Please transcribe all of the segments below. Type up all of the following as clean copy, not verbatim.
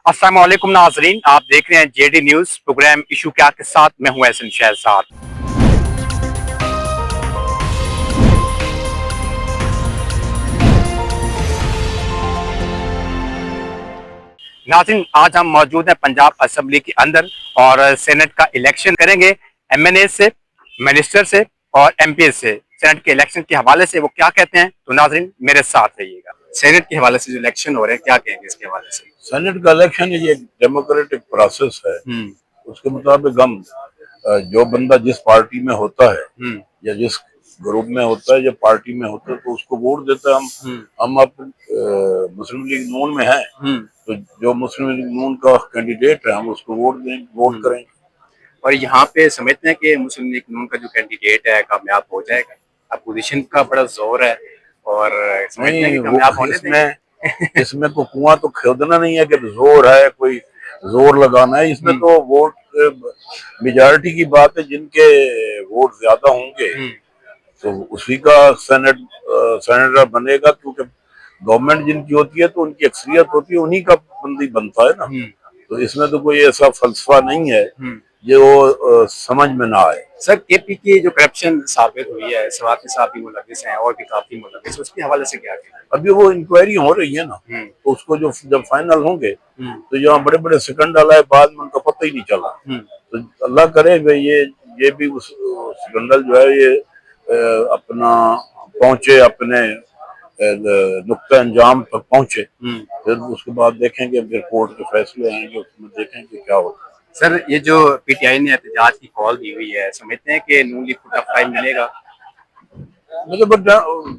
अस्सलाम वालेकुम नाजरीन, आप देख रहे हैं जेडी न्यूज प्रोग्राम इशू क्या के साथ। मैं हूं एहसन शहजाद। नाज़रीन, आज हम मौजूद हैं पंजाब असेंबली के अंदर और सेनेट का इलेक्शन करेंगे। एमएनए से, मिनिस्टर से और एमपी से सेनेट के इलेक्शन के हवाले से वो क्या कहते हैं, तो नाज़रीन मेरे साथ रहिएगा। सेनेट के हवाले से जो इलेक्शन हो रहे हैं, क्या कहेंगे इसके हवाले से? सेनेट का इलेक्शन ये डेमोक्रेटिक प्रोसेस है। उसके मुताबिक हम जो बंदा जिस पार्टी में होता है या जिस ग्रुप में होता है या पार्टी में होता है तो उसको वोट देता है। हम अब मुस्लिम लीग नून में हैं, तो जो मुस्लिम लीग नून का कैंडिडेट है हम उसको वोट दें, वोट करें। और यहाँ पे समझते हैं कि मुस्लिम लीग नून का जो कैंडिडेट है कामयाब हो जाएगा? अपोजिशन का बड़ा जोर है और समझते हैं कि कामयाब होने इसमें इसमें तो कुआं तो खोदना नहीं है कि जोर है, कोई जोर लगाना है। इसमें तो वोट मेजॉरिटी की बात है, जिनके वोट ज्यादा होंगे तो उसी का सेनेटर बनेगा, क्योंकि गवर्नमेंट जिनकी होती है तो उनकी अक्सरियत होती है, उन्हीं का बंदी बनता है ना। तो इसमें तो कोई ऐसा फलसफा नहीं है जो समझ में ना आए। सर, केपी की जो करप्शन साबित हुई है, सवाती साहब भी मुलविस हैं और भी काफी मुलविस, उसके हवाले से क्या कहें? अभी वो इंक्वायरी हो रही है ना, तो उसको जो जब फाइनल होंगे तो यहाँ बड़े बड़े स्कैंडल आए, बाद में उनका पता ही नहीं चला। तो अल्लाह करे भाई ये भी उस स्कैंडल जो है ये अपना पहुंचे, अपने नुक्ता अंजाम तक पहुंचे। फिर उसके बाद देखेंगे, फिर कोर्ट के फैसले आएंगे, उसमें देखेंगे क्या होता है। सर, ये जो पीटीआई ने एहतजाज की कॉल दी हुई है, समझते हैं कि नून लीग को टफ टाइम मिलेगा? मतलब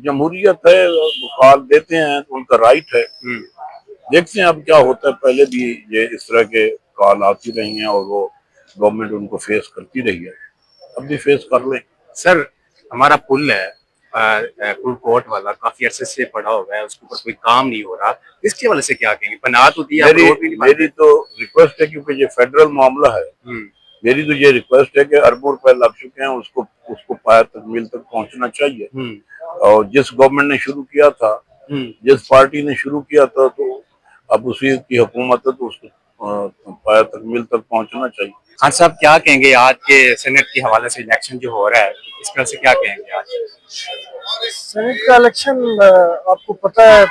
जमहूरियत है, कॉल देते हैं तो उनका राइट है। देखते हैं अब क्या होता है। पहले भी ये इस तरह के कॉल आती रही हैं और वो गवर्नमेंट उनको फेस करती रही है, अब भी फेस कर लें। सर, हमारा पुल है कोर्ट वाला, काफी अरसे से पड़ा हुआ है, उसके ऊपर कोई काम नहीं हो रहा, इसके वजह से क्या कहेंगे? बना तो दिया, मेरी तो रिक्वेस्ट है, क्योंकि ये फेडरल मामला है, मेरी तो ये रिक्वेस्ट है कि अरबों रुपए लग चुके हैं, उसको पाया तकमील तक पहुंचना चाहिए। और जिस गवर्नमेंट ने शुरू किया था, जिस पार्टी ने शुरू किया था, तो अब उसी की हुकूमत है, तो उसको पाया तकमील तक पहुंचना चाहिए। खान साहब, क्या कहेंगे आज के सेनेट के हवाले से इलेक्शन जो हो रहा है, इस तरह से क्या कहेंगे आज? सेनेट का इलेक्शन आपको पता है,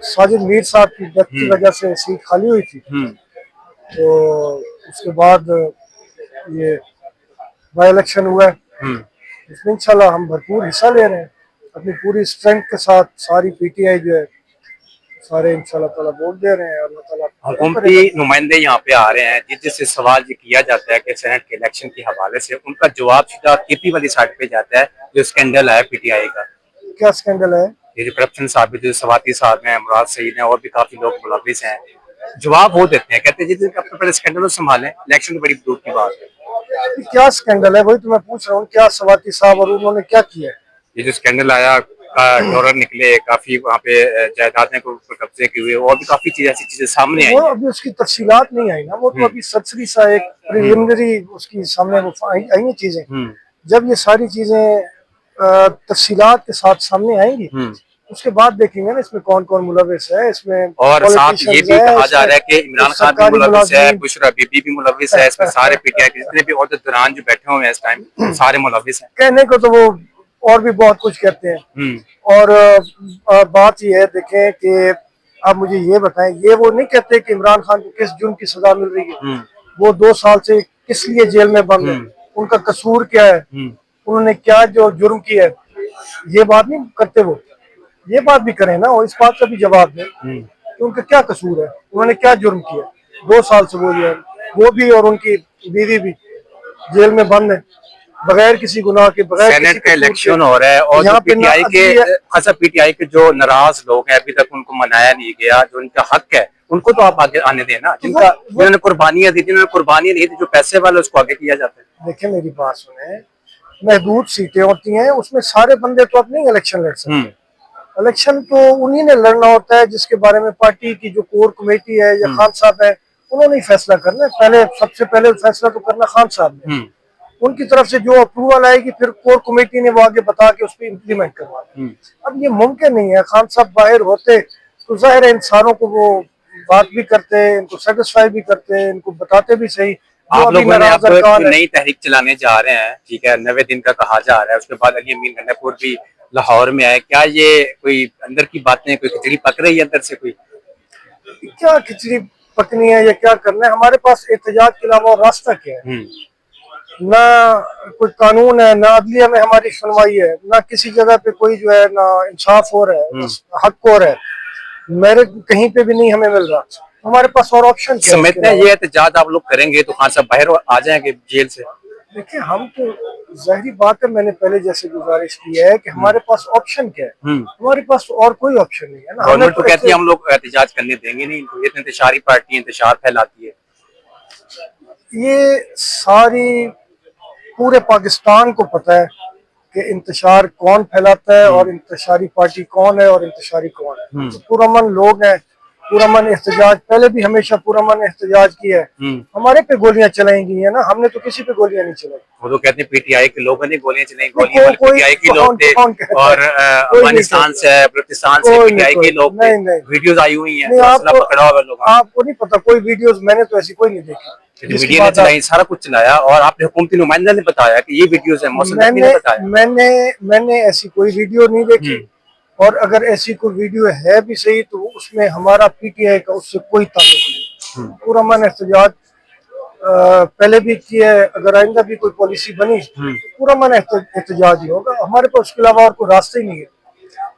साजिद मीर साहब की डेथ की वजह से सीट खाली हुई थी। तो उसके बाद ये बाई इलेक्शन हुआ है, इसमें इंशाल्लाह हम भरपूर हिस्सा ले रहे हैं अपनी पूरी स्ट्रेंथ के साथ। सारी पीटीआई जो है सारे इंशाल्लाह ताला वोट दे रहे हैं। अल्लाह ताला हुकूमती नुमाइंदे यहाँ पे आ रहे हैं, जिससे सवाल ये किया जाता है कि सेनेट के इलेक्शन के हवाले से उनका जवाब सीधा केपी वाली साइड पे जाता है। जो स्कैंडल है पीटीआई का, क्या स्कैंडल है? ये जो करप्शन साबित, जो सवाती साहब हैं, मुराद सईद हैं और भी काफी लोग मुलविस हैं, जवाब वो देते हैं, कहते हैं जितने अपने पहले स्कैंडल संभालें, इलेक्शन तो बड़ी दूर की बात है। क्या स्कैंडल है, वही तो मैं पूछ रहा हूँ। क्या सवाती साहब और उन्होंने क्या किया है? ये जो स्कैंडल आया, डॉलर निकले, काफी वहाँ पे जायदादें को कब्जे की हुए और भी काफी चीजें, ऐसी चीजें सामने आई। वो अभी उसकी तफसीलात नहीं आई ना, वो तो अभी सरसरी सा एक प्रिलिमिनरी उसकी सामने वो आई हैं चीजें। जब ये सारी चीजें तफसीलात के साथ सामने आएंगी, उसके बाद देखेंगे ना इसमें कौन कौन मुलविस है। इसमें और साथ ये भी कहा जा रहा है कि इमरान खान भी मुलविस है, बुशरा बीबी भी मुलविस है, इसमें सारे पीटीआई के जितने भी ओहदेदारान जो बैठे हुए हैं इस टाइम, सारे मुलविस हैं। कहने को तो वो और भी बहुत कुछ कहते हैं। और बात ये है, देखें कि आप मुझे ये बताएं, ये वो नहीं कहते कि इमरान खान को किस जुर्म की सजा मिल रही है, वो 2 साल से किस लिए जेल में बंद है, उनका कसूर क्या है, उन्होंने क्या जो जुर्म किया है, ये बात नहीं करते। वो ये बात भी करें ना, और इस बात का भी जवाब दें कि उनका क्या कसूर है, उन्होंने क्या जुर्म किया। 2 साल से वो भी और उनकी बीवी भी जेल में बंद है, बगैर किसी गुनाह के, बगैर सेनेट का इलेक्शन हो रहा है और जो पीटीआई के जो नाराज लोग हैं, अभी तक उनको मनाया नहीं गया, जो उनका हक है उनको तो आप आगे आने देना, जिन्होंने कुर्बानियां दी, जिन्होंने कुर्बानियां नहीं दी, जो पैसे वाले, उसको आगे किया जाता है। देखिए मेरी बात सुने, महदूद सीटें होती हैं, उसमें सारे बंदे तो अपने इलेक्शन लड़ सकते हैं। इलेक्शन तो उन्हीं ने लड़ना होता है जिसके बारे में पार्टी की जो कोर कमेटी है या खान साहब है, उन्होंने ही फैसला करना है। पहले सबसे पहले फैसला तो करना खान साहब ने, उनकी तरफ से जो अप्रूवल आएगी फिर कोर कमेटी ने वो आगे बता के उस पर इम्प्लीमेंट करवाना। अब ये मुमकिन नहीं है, खान साहब बाहर होते तो जाहिर है इंसानों को वो बात भी करते हैं, इनको सेटिस्फाई भी करते हैं, इनको बताते भी सही। जो आप अभी लोगों ने नाराज अब अरकान है, नई तहरीक चलाने जा रहे हैं, ठीक है, 90 दिन का कहा जा रहा है, उसके बाद अली अमीन गंडापुर भी लाहौर में आए, क्या ये कोई अंदर की बातें, कोई खिचड़ी पक रही है अंदर से कोई? क्या खिचड़ी पकनी है या क्या करना है? हमारे पास एहतजाज के अलावा और रास्ता क्या है? ना कोई कानून है, ना अदलिया में हमारी सुनवाई है, ना किसी जगह पे कोई जो है ना इंसाफ हो रहा है, बस हक हो रहा है, मेरे कहीं पे भी नहीं हमें मिल रहा। हमारे पास और ऑप्शन क्या है? समझते हैं ये एहतजाज आप लोग करेंगे तो खान साहब बाहर आ जाएंगे जेल से? देखिए, हम तो जाहिर बात है, मैंने पहले जैसे गुजारिश की है कि हमारे पास ऑप्शन क्या है। हमारे पास और कोई ऑप्शन नहीं है ना। गवर्नमेंट तो कहती है हम लोग एहतजाज करने देंगे नहीं इनको, ये तो इंतशारी पार्टी इंतशार फैलाती है। ये सारी पूरे पाकिस्तान को पता है कि इंतशार कौन फैलाता है और इंतशारी पार्टी कौन है और इंतशारी कौन है। तो पुरअमन लोग हैं, पुरअमन एहतजाज, पहले भी हमेशा पुरअमन एहतजाज किया है। हमारे पे गोलियां चलाई गई है ना, हमने तो किसी पे गोलियां नहीं चलाई। वो तो कहते हैं पीटीआई के लोगों ने गोलियां चलाई, कोई पीटीआई के लोग थे और अफगानिस्तान से, बलूचिस्तान से पीटीआई के लोग थे। वीडियोस आई हुई हैं, पकड़ा हुआ लोग। आपको नहीं पता कोई वीडियोस, मैंने तो ऐसी कोई नहीं देखी। मीडिया ने चलाई, सारा कुछ चलाया और आपने हुकूमती नुमाइंदा ने बताया कि ये वीडियोस है, मौसम नकवी ने बताया। मैंने ऐसी कोई वीडियो नहीं देखी, और अगर ऐसी कोई वीडियो है भी सही तो उसमें हमारा पीटीआई का उससे कोई ताल्लुक नहीं। पुरअमन एहतजाज पहले भी किया है, अगर आइंदा भी कोई पॉलिसी बनी तो पुरअमन एहतजाज ही होगा। हमारे पास उसके अलावा और कोई रास्ता ही नहीं है,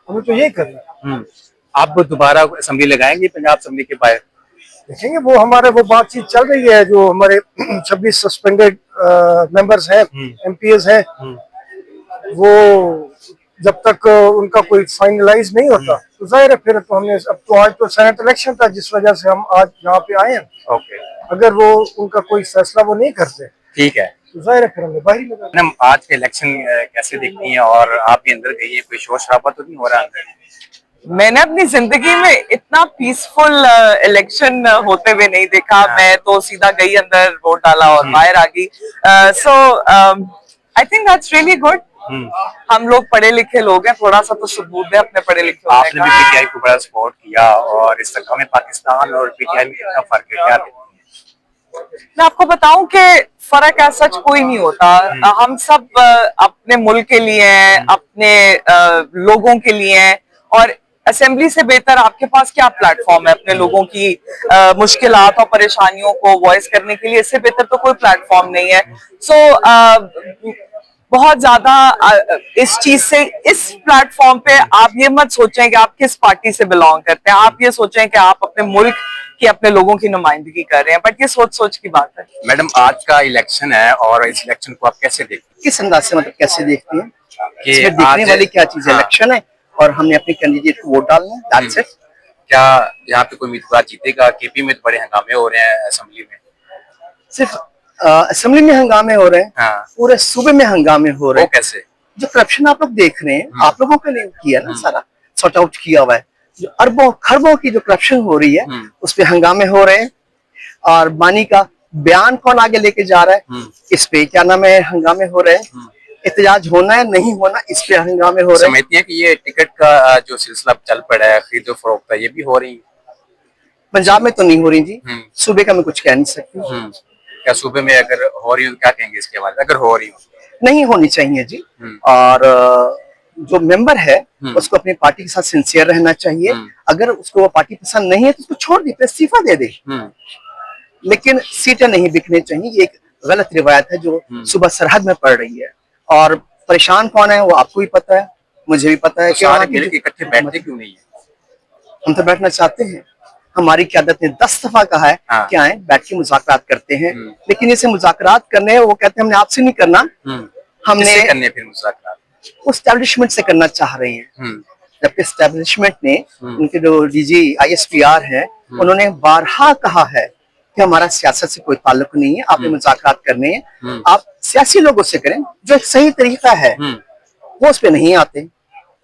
हमें तो यही करना है। आप दोबारा असेंबली लगाएंगे पंजाब असेंबली के बाहर? देखेंगे, वो हमारे वो बातचीत चल रही है, जो हमारे 26 सस्पेंडेड मेंबर्स हैं, एमपीएस हैं, वो जब तक उनका कोई फाइनलाइज नहीं होता तो जाहिर है फिर तो हमने, अब तो आज तो सेनेट इलेक्शन था जिस वजह से हम आज यहाँ पे आए हैं। ओके, अगर वो उनका कोई फैसला वो नहीं करते, ठीक है, तो जाहिर है फिर हमने बाहर ही लगा। मैडम आज के इलेक्शन कैसे देखती हैं, और आप भी अंदर गई हैं, कोई शोर शराबा तो नहीं हो रहा अंदर? मैंने अपनी जिंदगी में इतना पीसफुल इलेक्शन होते हुए नहीं देखा। मैं तो सीधा गई अंदर, वोट डाला और बाहर आ गई। So I think that's really good. हम लोग पढ़े लिखे लोग हैं, थोड़ा सा तो सबूत है अपने पढ़े लिखे होने आपने भी पीटीआई को बड़ा सपोर्ट किया, और इस तक हमें पाकिस्तान और पीटीआई में कितना फर्क है, क्या है? मैं आपको बताऊं कि फर्क ऐसा सच कोई नहीं होता। हम सब अपने मुल्क के लिए हैं, अपने लोगों के लिए हैं, और असेंबली से बेहतर आपके पास क्या प्लेटफॉर्म है अपने लोगों की मुश्किलात और परेशानियों को वॉइस करने के लिए? इससे बेहतर तो कोई प्लेटफॉर्म नहीं है। सो बहुत ज्यादा इस चीज से, इस प्लेटफॉर्म पे आप ये मत सोचें कि आप किस पार्टी से बिलोंग करते हैं, आप ये सोचें कि आप अपने मुल्क की, अपने लोगों की नुमाइंदगी कर रहे हैं। बट ये सोच सोच की बात है। मैडम आज का इलेक्शन है और इस इलेक्शन को आप कैसे देखते हैं? किस अंदाज से, मतलब कैसे देखती हैं? कि इसमें देखने वाली क्या चीज है? हाँ। इलेक्शन है और हमने अपने कैंडिडेट को वोट डालना है, दैट्स इट। क्या यहाँ पे कोई उम्मीदवार जीतेगा? केपी में तो बड़े हंगामे हो रहे हैं असेंबली में। सिर्फ असेंबली में हंगामे हो रहे हैं, हाँ। पूरे सूबे में हंगामे हो रहे वो हैं। कैसे? जो करप्शन आप लोग देख रहे हैं, आप लोगों के लिए किया ना, सारा सॉर्ट आउट किया हुआ है। जो अरबों खरबों की जो करप्शन हो रही है उस पे हंगामे हो रहे हैं। और बानी का बयान कौन आगे लेके जा रहा है, इस पे क्या नाम है, हंगामे हो रहे हैं। एहतजाज होना है नहीं होना, इस पे हंगामे हो रहे हैं। समझती हैं कि ये टिकट का जो सिलसिला चल पड़ा है, खरीदो फरोख्त, ये भी हो रही है? पंजाब में तो नहीं हो रही जी, सूबे का मैं कुछ कह नहीं सकती। क्या सूबे में अगर हो रही हो क्या कहेंगे इसके बारे में? अगर हो रही हो नहीं होनी चाहिए जी। और जो मेंबर है उसको अपनी पार्टी के साथ सिंसियर रहना चाहिए। अगर उसको वो पार्टी पसंद नहीं है तो उसको छोड़ दे, इस्तीफा दे दे। लेकिन सीटें नहीं बिकनी चाहिए, ये एक गलत रिवायत है जो सुबह सरहद में पड़ रही है। और परेशान कौन है वो आपको भी पता है, मुझे भी पता है। तो सारे मिलकर इकट्ठे बैठते क्यों नहीं है? हम तो बैठना चाहते हैं, हमारी क़यादत ने 10 दफा कहा है कि आए बैठ के मुज़ाकरात करते हैं। लेकिन इसे मुज़ाकरात करने, वो कहते हैं हमने आपसे नहीं करना, हमने करने फिर मुज़ाकरात उस एस्टैब्लिशमेंट से करना चाह रहे हैं। जबकि एस्टैब्लिशमेंट ने, उनके जो डीजी ISPR है, उन्होंने बारहा कहा है कि हमारा सियासत से कोई ताल्लुक नहीं है, आपने मुज़ाकरात करने हैं आप सियासी लोगों से करें, जो एक सही तरीका है। वो उस पे नहीं आते,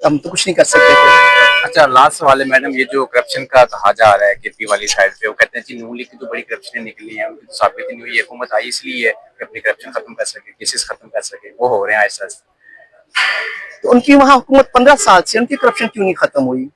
हम तो कुछ नहीं कर सकते थे। अच्छा, लास्ट सवाल है मैडम, ये जो करप्शन का कहा जा रहा है केपी वाली साइड पे, वो कहते हैं कि नून लीग की जो बड़ी करप्शन निकली है उनकी तो साबित नहीं हुई, हुकूमत आई इसलिए कि अपनी करप्शन खत्म कर सके, केसेस खत्म कर सके, वो हो रहे हैं ऐसा। तो उनकी वहां हुकूमत 15 साल से, उनकी करप्शन क्यों नहीं खत्म हुई?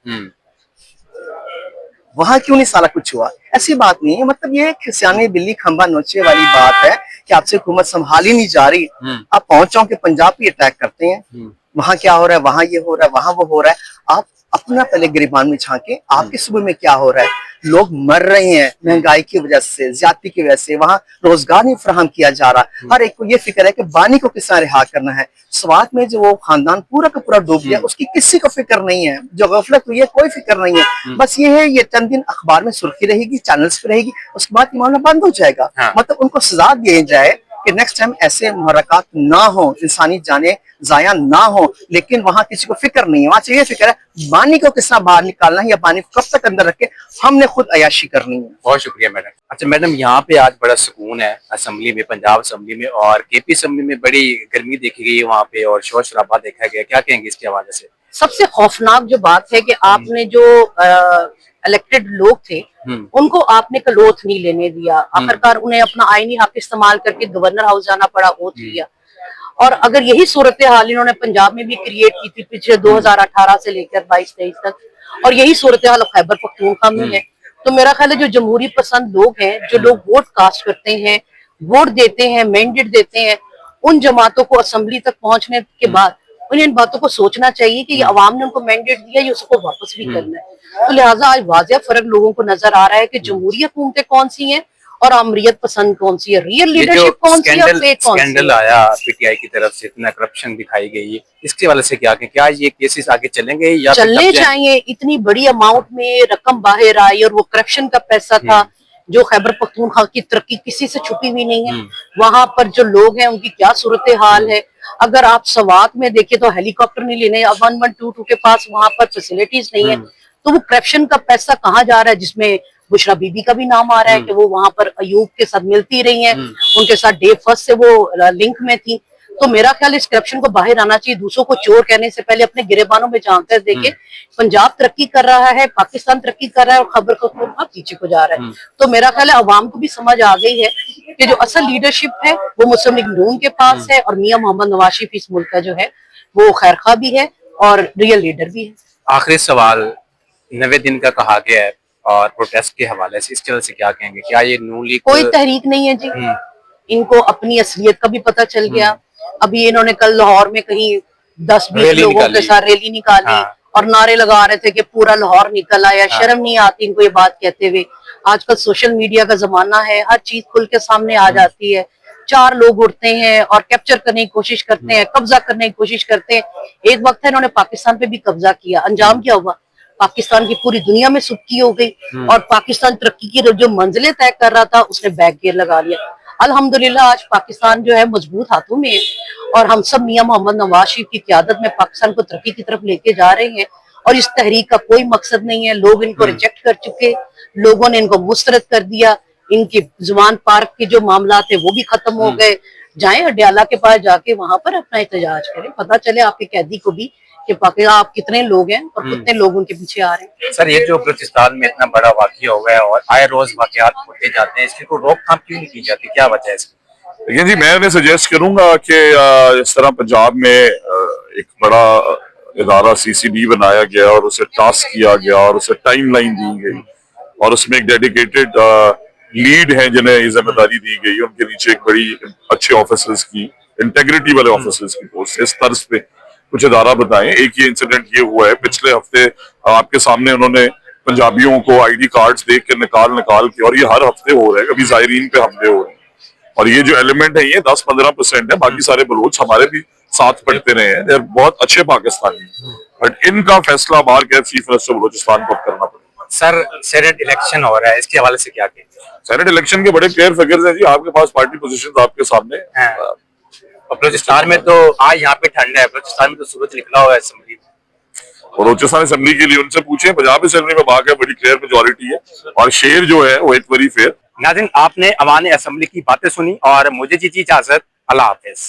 वहां क्यों नहीं साला कुछ हुआ? ऐसी बात नहीं है। मतलब ये खिसियानी बिल्ली खंबा नोचे वाली बात है कि आपसे हुकूमत संभाली नहीं जा रही। आप पहुंचो के पंजाब पे अटैक करते हैं, वहां क्या हो रहा है, वहां ये हो रहा है, वहां वो हो रहा है। आप अपना पहले गिरबान में झांके, आपके सूबे में क्या हो रहा है। लोग मर रहे हैं महंगाई की वजह से, ज्यादती की वजह से, वहां रोजगार नहीं फराहम किया जा रहा। हर एक को ये फिक्र है कि बानी को किस तरह रिहा करना है। स्वात में जो वो खानदान पूरा का पूरा डूब गया, उसकी किसी को फिक्र नहीं है। जो गफलत हुई है कोई फिक्र नहीं है। बस ये है, ये चंद दिन अखबार में सुर्खी रहेगी, चैनल्स पे रहेगी, उसके बाद ये मामला बंद हो जाएगा। मतलब उनको सजा दी जाए कि नेक्स्ट टाइम ऐसे मुहर्रकात ना हो, इंसानी जाने जाया ना हो। लेकिन वहां किसी को फिक्र नहीं है। वहां से ये फिक्र है पानी को किस तरह बाहर निकालना है या पानी को कब तक अंदर रख के हमने खुद अयाशी करनी है। बहुत शुक्रिया मैडम। अच्छा मैडम, यहाँ पे आज बड़ा सुकून है असेंबली में, पंजाब असेंबली में, और केपी असेंबली में बड़ी गर्मी देखी गई है वहाँ पे और शोर शराबा देखा गया। क्या कहेंगे इसके हवाले से? सबसे खौफनाक जो बात है कि आपने जो इलेक्टेड लोग थे उनको आपने कलोथ नहीं लेने दिया। आखिरकार उन्हें अपना आईनी हक इस्तेमाल करके गवर्नर हाउस जाना पड़ा, ओथ लिया। और अगर यही सूरत हाल इन्होंने पंजाब में भी क्रिएट की थी पिछले 2018 से लेकर 22-23 तक, और यही सूरत हाल खैबर पख्तूनख्वा में है, तो मेरा ख्याल है जो जमहूरी पसंद लोग हैं, जो लोग वोट कास्ट करते हैं, वोट देते हैं, मैंडेट देते हैं, उन जमातों को असेंबली तक पहुंचने के बाद उन्हें इन बातों को सोचना चाहिए कि ये अवाम ने उनको मैंडेट दिया, ये उसको वापस भी करना है। तो लिहाजा आज वाज़ेह फर्क लोगों को नजर आ रहा है कि जमहूरी हुकूमतें कौन सी हैं और अमरीयत पसंद कौन सी है, रियल लीडरशिप कौन सी है और फेक कौन सी है। स्कैंडल आया पीटीआई की तरफ से, इतना करप्शन दिखाई गई है, इसके वाले से क्या क्या ये केसेस आगे चलेंगे या चलने चाहिए? इतनी बड़ी अमाउंट में रकम बाहर आई और वो करप्शन का पैसा था जो खैबर पख्तूनख्वा की तरक्की किसी से छुपी हुई नहीं है। वहां पर जो लोग हैं उनकी क्या सूरत हाल है। अगर आप सवात में देखें तो हेलीकॉप्टर नहीं लेने, 1122 के पास वहां पर फैसिलिटीज नहीं है, तो वो करप्शन का पैसा कहाँ जा रहा है, जिसमें बुशरा बीबी का भी नाम आ रहा है कि वो वहां पर अयूब के साथ मिलती रही हैं, उनके साथ डे फर्स्ट से वो लिंक में थी। तो मेरा ख्याल इस करप्शन को बाहर आना चाहिए। दूसरों को चोर कहने से पहले अपने गिरेबानों में जानते हैं। देखे पंजाब तरक्की कर रहा है, पाकिस्तान तरक्की कर रहा है और खबर को पीछे को जा रहा है। तो मेरा ख्याल है अवाम को भी समझ आ गई है कि जो असल लीडरशिप है वो मुस्लिम लीग नून के पास है, और मियां मोहम्मद नवाज शरीफ इस मुल्क का जो है वो खैरखा भी है और रियल लीडर भी है। आखिरी सवाल, 90 दिन का कहा गया है और प्रोटेस्ट के हवाले से, इसके वजह से क्या कहेंगे? क्या ये नून लीग कोई तहरीक नहीं है जी, इनको अपनी असलियत का भी पता चल गया। अभी इन्होंने कल लाहौर में कहीं 10-20 लोगों के साथ रैली निकाली और नारे लगा रहे थे कि पूरा लाहौर निकल आया। शर्म नहीं आती इनको ये बात कहते हुए? आजकल सोशल मीडिया का जमाना है, हर चीज खुल के सामने आ जाती है। 4 लोग उठते हैं और कैप्चर करने की कोशिश करते हैं, कब्जा करने की कोशिश करते हैं। एक वक्त है इन्होंने पाकिस्तान पे भी कब्जा किया, अंजाम क्या हुआ? पाकिस्तान की पूरी दुनिया में सुबकी हो गई और पाकिस्तान तरक्की की जो मंजिलें तय कर रहा था उसने बैक गियर लगा लिया। अल्हम्दुलिल्लाह आज पाकिस्तान जो है मजबूत हाथों में है और हम सब मियां मोहम्मद नवाज शरीफ की क़यादत में पाकिस्तान को तरक्की की तरफ लेके जा रहे हैं। और इस तहरीक का कोई मकसद नहीं है। लोग इनको रिजेक्ट कर चुके, लोगों ने इनको मुस्तरद कर दिया। इनकी जुबान पार्क के जो मामला थे वो भी खत्म हो गए। जाएं अडयाला के पास जाके वहां पर अपना एहतजाज करें, पता चले आपके कैदी को भी कि पाकिस्तान आप कितने लोग हैं और कितने लोग उनके पीछे आ रहे हैं। सर, ये जो बलूचिस्तान में इतना बड़ा वाकया हुआ है और आए रोज वाकयात होते जाते हैं, इसकी कोई रोकथाम क्यों नहीं की जाती? क्या वजह है इसकी? लेकिन जी मैं सजेस्ट करूंगा कि इस तरह पंजाब में एक बड़ा इदारा CCB बनाया गया और उसे टास्क किया गया और उसे टाइमलाइन दी गई और उसमें एक डेडिकेटेड लीड है जिन्हें ये जिम्मेदारी दी गई। उनके नीचे एक बड़ी अच्छे ऑफिसर्स की, इंटेग्रिटी वाले ऑफिसर्स की पोस्ट इस तर्ज पे कुछ इदारा बताएं। एक ये इंसिडेंट ये हुआ है पिछले हफ्ते, आपके सामने उन्होंने पंजाबियों को ID कार्ड्स देख के निकाल के, और ये हर हफ्ते हो रहा है, कभी जायरीन पे हमले हो रहे हैं। और ये जो एलिमेंट है ये 10-15% है, बाकी सारे बलोच हमारे भी साथ पढ़ते रहे हैं, बहुत अच्छे पाकिस्तानी, बट इनका फैसला बाहर के चीफ मिनिस्टर बलूचिस्तान को करना पड़ेगा। सर, सेनेट इलेक्शन हो रहा है, इसके हवाले से क्या कहेंगे? सेनेट इलेक्शन के बड़े क्लियर फिगर्स हैं जी, आपके पास पार्टी पोजीशंस आपके सामने। बलूचिस्तान में तो आज यहाँ पे ठंड है, बलूचिस्तान में तो सूरज निकला हुआ है असेंबली में। बलूचिस्तान असेंबली के लिए उनसे पूछे, पंजाब असेंबली में भाग है, बड़ी क्लियर मेजोरिटी है और शेर जो है वो एक बारी फिर। नाज़रीन, आपने अवान असेंबली की बातें सुनी और मुझे जी इजाजत, अल्लाह हाफिज।